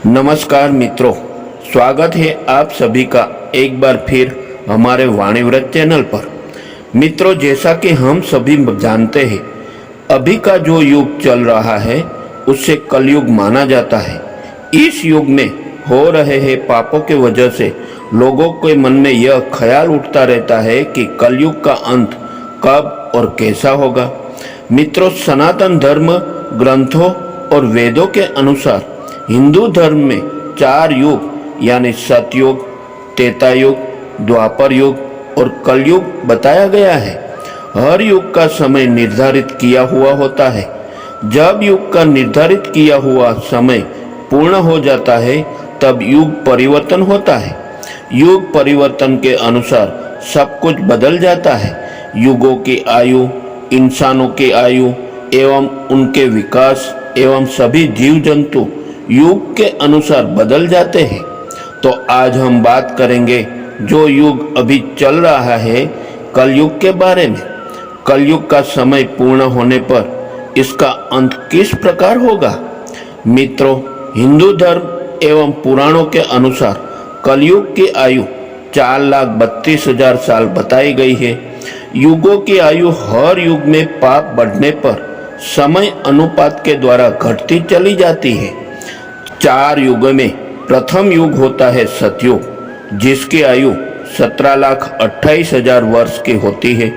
नमस्कार मित्रों, स्वागत है आप सभी का एक बार फिर हमारे वाणीव्रत चैनल पर। मित्रों, जैसा कि हम सभी जानते हैं, अभी का जो युग चल रहा है उससे कलयुग माना जाता है। इस युग में हो रहे हैं पापों के वजह से लोगों के मन में यह ख्याल उठता रहता है कि कलयुग का अंत कब और कैसा होगा। मित्रों, सनातन धर्म ग्रंथों और वेदों के अनुसार हिंदू धर्म में 4 युग यानी सतयुग, त्रेतायुग, द्वापर युग और कलयुग बताया गया है। हर युग का समय निर्धारित किया हुआ होता है। जब युग का निर्धारित किया हुआ समय पूर्ण हो जाता है तब युग परिवर्तन होता है। युग परिवर्तन के अनुसार सब कुछ बदल जाता है। युगों की आयु, इंसानों की आयु एवं उनके विकास एवं सभी जीव जंतु युग के अनुसार बदल जाते हैं। तो आज हम बात करेंगे जो युग अभी चल रहा है, कलयुग के बारे में। कलयुग का समय पूर्ण होने पर इसका अंत किस प्रकार होगा। मित्रों, हिंदू धर्म एवं पुराणों के अनुसार कलयुग की आयु 4,32,000 साल बताई गई है। युगों की आयु हर युग में पाप बढ़ने पर समय अनुपात के द्वारा घटती चली जाती है। 4 युगों में प्रथम युग होता है सतयुग, जिसकी आयु 17,28,000 वर्ष की होती है।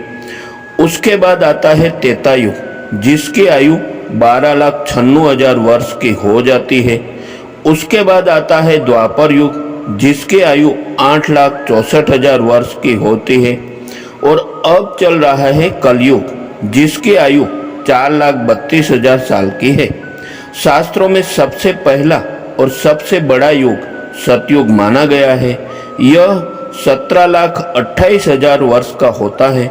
उसके बाद आता है त्रेतायुग, जिसकी आयु 12,96,000 वर्ष की हो जाती है। उसके बाद आता है द्वापर युग, जिसकी आयु 8,64,000 वर्ष की होती है। और अब चल रहा है कलयुग, जिसकी आयु 4,32,000 साल की है। शास्त्रों में सबसे पहला और सबसे बड़ा युग सतयुग माना गया है। यह 17,28,000 वर्ष का होता है।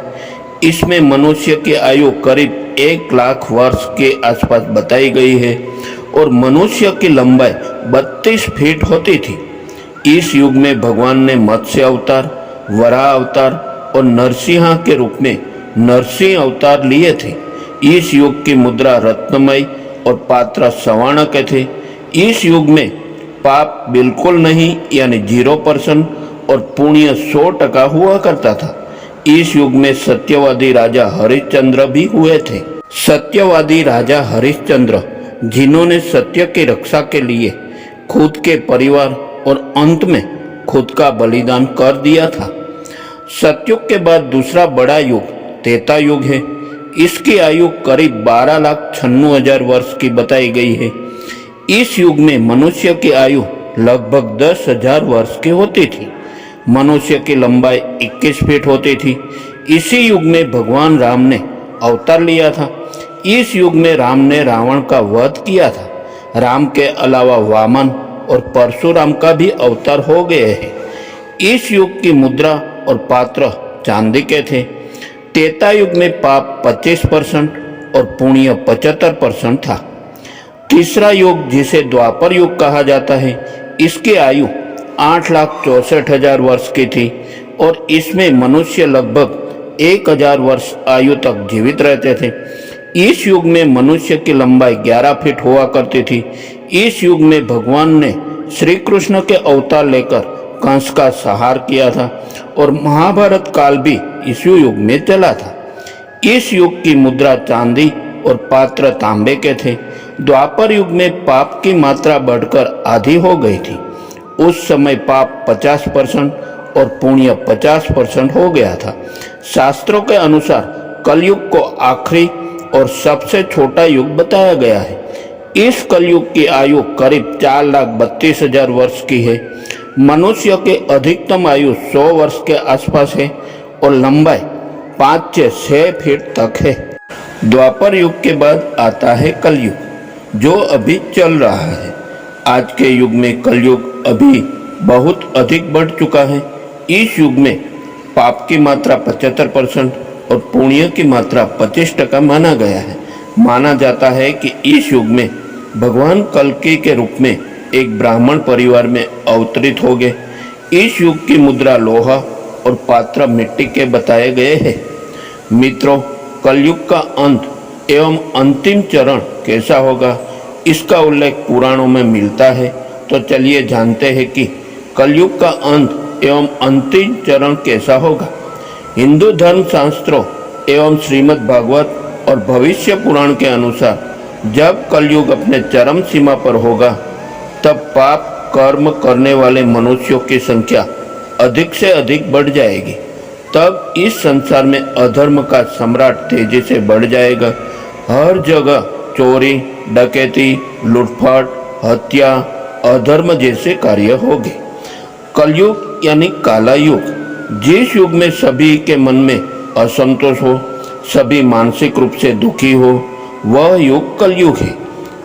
इसमें मनुष्य की आयु करीब 1,00,000 वर्ष के आसपास बताई गई है और मनुष्य की लंबाई 32 फीट होती थी। इस युग में भगवान ने मत्स्य अवतार, वराह अवतार और नरसिंह के रूप में नरसिंह अवतार लिए थे। इस युग की मुद्रा रत्नमय और पात्र स्वर्ण के थे। इस युग में पाप बिल्कुल नहीं यानी 0% और पुण्य 100% हुआ करता था। इस युग में सत्यवादी राजा हरिश्चंद्र भी हुए थे। सत्यवादी राजा हरिश्चंद्र, जिन्होंने सत्य की रक्षा के लिए खुद के परिवार और अंत में खुद का बलिदान कर दिया था। सतयुग के बाद दूसरा बड़ा युग त्रेता युग है। इसकी आयु करीब 12,96,000 वर्ष की बताई गई है। इस युग में मनुष्य की आयु लगभग 10,000 वर्ष की होती थी। मनुष्य की लंबाई 21 फीट होती थी। इसी युग में भगवान राम ने अवतार लिया था। इस युग में राम ने रावण का वध किया था। राम के अलावा वामन और परशुराम का भी अवतार हो गए हैं। इस युग की मुद्रा और पात्र चांदी के थे। त्रेता युग में पाप 25% और पुण्य 75% था। तीसरा युग, जिसे द्वापर युग कहा जाता है, इसकी आयु 8,64,000 वर्ष की थी और इसमें मनुष्य लगभग 1,000 वर्ष आयु तक जीवित रहते थे। इस युग में मनुष्य की लंबाई 11 फीट हुआ करती थी। इस युग में भगवान ने श्री कृष्ण के अवतार लेकर कंस का संहार किया था और महाभारत काल भी इस युग में चला था। इस युग की मुद्रा चांदी और पात्र तांबे के थे। द्वापर युग में पाप की मात्रा बढ़कर आधी हो गई थी। उस समय पाप 50% और पुण्य 50% हो गया था। शास्त्रों के अनुसार कलयुग को आखिरी और सबसे छोटा युग बताया गया है। इस कलयुग की आयु करीब 4,32,000 वर्ष की है। मनुष्य की अधिकतम आयु 100 वर्ष के आसपास है और लंबाई 5 से 6 फीट तक है। द्वापर युग के बाद आता है कलयुग, जो अभी चल रहा है। आज के युग में कलयुग अभी बहुत अधिक बढ़ चुका है। इस युग में पाप की मात्रा 75% और पुण्य की मात्रा 25% माना गया है। माना जाता है कि इस युग में भगवान कल्कि के रूप में एक ब्राह्मण परिवार में अवतरित हो गए। इस युग की मुद्रा लोहा और पात्र मिट्टी के बताए गए हैं। मित्रों, कलयुग का अंत एवं अंतिम चरण कैसा होगा, इसका उल्लेख पुराणों में मिलता है। तो तो चलिए जानते हैं कि कलयुग का अंत एवं अंतिम चरण कैसा होगा। हिंदू धर्म शास्त्रों एवं श्रीमद् भागवत और भविष्य पुराण के अनुसार जब कलयुग अपने चरम सीमा पर होगा तब पाप कर्म करने वाले मनुष्यों की संख्या अधिक से अधिक बढ़ जाएगी। तब इस संसार में अधर्म का सम्राट तेजी से बढ़ जाएगा। हर जगह चोरी, डकैती, लूटपाट, हत्या, अधर्म जैसे कार्य होंगे। कलयुग यानी काला युग, जिस युग में सभी के मन में असंतोष हो, सभी मानसिक रूप से दुखी हो, वह युग कलयुग है।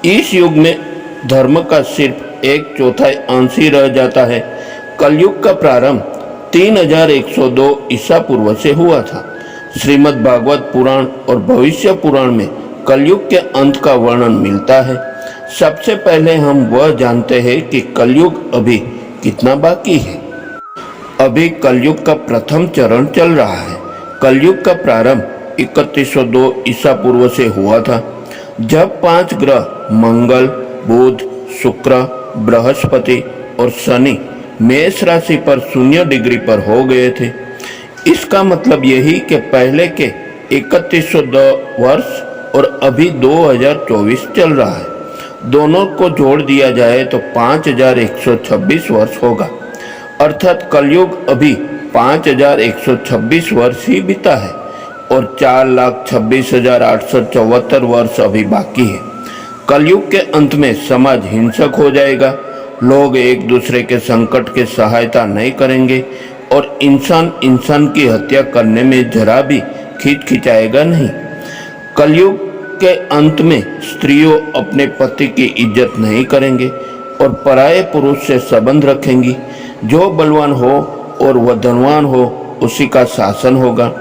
इस युग में धर्म का सिर्फ 1/4 अंश ही रह जाता है। कलयुग का प्रारंभ 3102 ईसा पूर्व से हुआ था। श्रीमद् भागवत पुराण और भविष्य पुराण में कलयुग के अंत का वर्णन मिलता है। सबसे पहले हम वह जानते हैं कि कलयुग अभी कितना बाकी है। अभी कलयुग का प्रथम चरण चल रहा है। कलयुग का प्रारंभ 3102 ईसा पूर्व से हुआ था, जब 5 ग्रह मंगल, बुध, शुक्र, बृहस्पति और शनि मेष राशि पर 0 डिग्री पर हो गए थे। इसका मतलब यही कि पहले के 3102 वर्ष और अभी 2024 चल रहा है। दोनों को जोड़ दिया जाए तो 5126 वर्ष होगा। अर्थात कलयुग अभी 5126 वर्ष ही बीता है और 4,26,874 वर्ष अभी बाकी है। कलयुग के अंत में समाज हिंसक हो जाएगा। लोग एक दूसरे के संकट की सहायता नहीं करेंगे और इंसान इंसान की हत्या करने में जरा भी खिंचाएगा नहीं। कलयुग के अंत में स्त्रियों अपने पति की इज्जत नहीं करेंगे और पराये पुरुष से संबंध रखेंगी। जो बलवान हो और वह धनवान हो उसी का शासन होगा।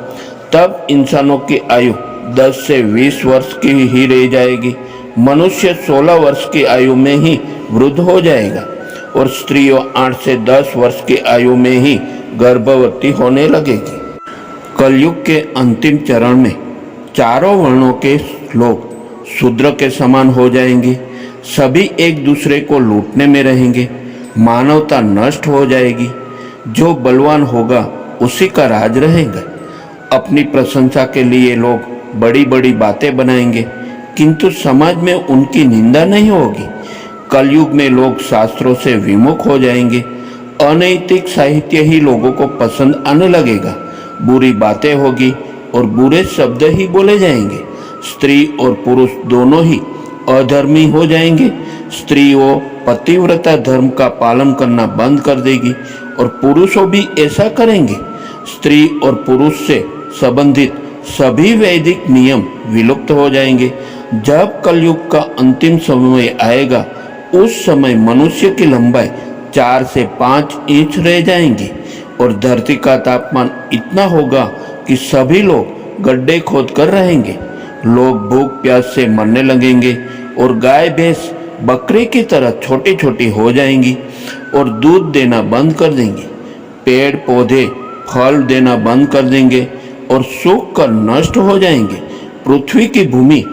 तब इंसानों की आयु 10 से 20 वर्ष की ही रह जाएगी। मनुष्य 16 वर्ष की आयु में ही वृद्ध हो जाएगा और स्त्रियों 8 से 10 वर्ष की आयु में ही गर्भवती होने लगेगी। कलयुग के अंतिम चरण में चारों वर्णों के लोग शूद्र के समान हो जाएंगे। सभी एक दूसरे को लूटने में रहेंगे। मानवता नष्ट हो जाएगी। जो बलवान होगा उसी का राज रहेगा। अपनी प्रशंसा के लिए लोग बड़ी बड़ी बातें बनाएंगे, किंतु समाज में उनकी निंदा नहीं होगी। कलयुग में लोग शास्त्रों से विमुख हो जाएंगे। अनैतिक साहित्य ही लोगों को पसंद आने लगेगा। बुरी बातें होगी और बुरे शब्द ही बोले जाएंगे। स्त्री और पुरुष दोनों ही अधर्मी हो जाएंगे। स्त्रियों पतिव्रता धर्म का पालन करना बंद कर देगी और पुरुषों भी ऐसा करेंगे। स्त्री और पुरुष से संबंधित सभी वैदिक नियम विलुप्त हो जाएंगे। जब कलयुग का अंतिम समय आएगा उस समय मनुष्य की लंबाई 4 से 5 इंच रह जाएंगी और धरती का तापमान इतना होगा कि सभी लोग गड्ढे खोद कर रहेंगे। लोग भूख प्यास से मरने लगेंगे और गाय भैंस बकरी की तरह छोटी छोटी हो जाएंगी और दूध देना बंद कर देंगे। पेड़ पौधे फल देना बंद कर देंगे और सूख कर नष्ट हो जाएंगे। पृथ्वी की भूमि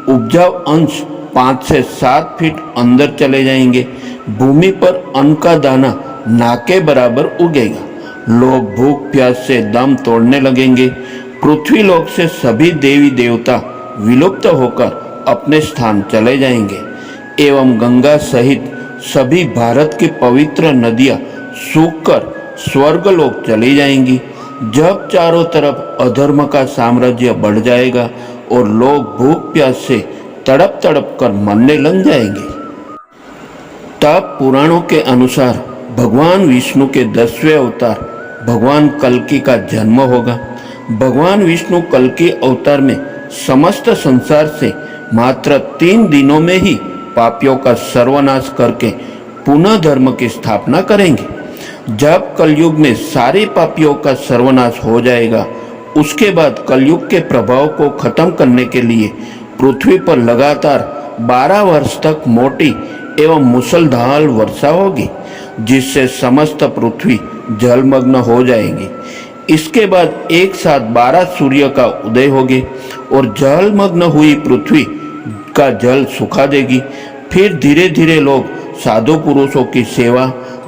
उपजाऊ अंश 5 से 7 फीट अंदर चले जाएंगे। भूमि पर अन्न का दाना ना के बराबर उगेगा। लोग भूख प्यास से दम तोड़ने लगेंगे। पृथ्वी लोक से सभी देवी देवता विलुप्त होकर अपने स्थान चले जाएंगे एवं गंगा सहित सभी भारत की पवित्र नदियां सूखकर स्वर्गलोक चली जाएंगी। जब चारों तरफ अधर्म का साम्राज्य बढ़ जाएगा और लोग भूख प्यास से तड़प तड़प कर मरने लग जाएंगे। तब पुराणों के अनुसार भगवान विष्णु के 10वें अवतार भगवान कल्कि का जन्म होगा। भगवान विष्णु कल्कि अवतार में समस्त संसार से मात्र 3 दिनों में ही पापियों का सर्वनाश करके पुनः धर्म की स्थापना करेंगे। जब कलयुग में सारे पापियों का सर्वनाश हो जाएगा उसके बाद कलयुग के प्रभाव को खत्म करने के लिए पृथ्वी पर लगातार 12 वर्ष तक मोटी एवं मूसलधार वर्षा होगी, जिससे समस्त पृथ्वी जलमग्न हो जाएगी। इसके बाद एक साथ 12 सूर्य का उदय होगे और जलमग्न हुई पृथ्वी का जल सुखा देगी। फिर धीरे धीरे लोग साधु पुरुषों की सेवा,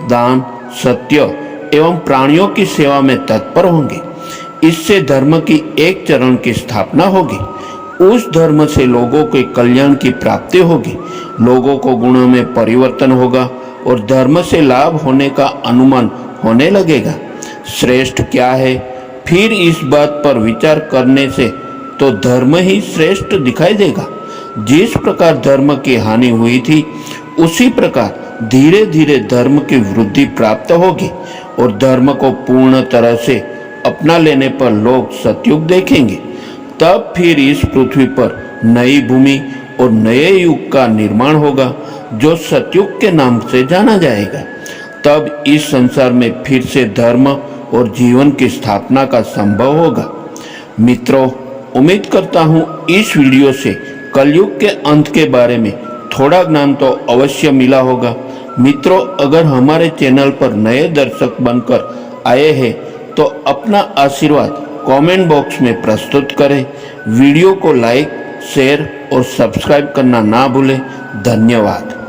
दान, सत्य एवं प्राणियों की सेवा में तत्पर होंगे। इससे धर्म की एक चरण की स्थापना होगी। उस धर्म से लोगों के कल्याण की प्राप्ति होगी, लोगों को गुणों में परिवर्तन होगा और धर्म से लाभ होने का अनुमान होने लगेगा। श्रेष्ठ क्या है, फिर इस बात पर विचार करने से तो धर्म ही श्रेष्ठ दिखाई देगा। जिस प्रकार धर्म की हानि हुई थी, उसी प्रकार धीरे धीरे धर्म की वृद्धि प्राप्त होगी और धर्म को पूर्ण तरह से अपना लेने पर लोग सतयुग देखेंगे। तब फिर इस पृथ्वी पर नई भूमि और नए युग का निर्माण होगा, जो सतयुग के नाम से जाना जाएगा। तब इस संसार में फिर से धर्म और जीवन की स्थापना का संभव होगा। मित्रों, उम्मीद करता हूँ इस वीडियो से कलयुग के अंत के बारे में थोड़ा ज्ञान तो अवश्य मिला होगा। मित्रों, अगर हमारे चैनल पर नए दर्शक बनकर आए हैं तो अपना आशीर्वाद कमेंट बॉक्स में प्रस्तुत करें। वीडियो को लाइक, शेयर और सब्सक्राइब करना ना भूलें। धन्यवाद।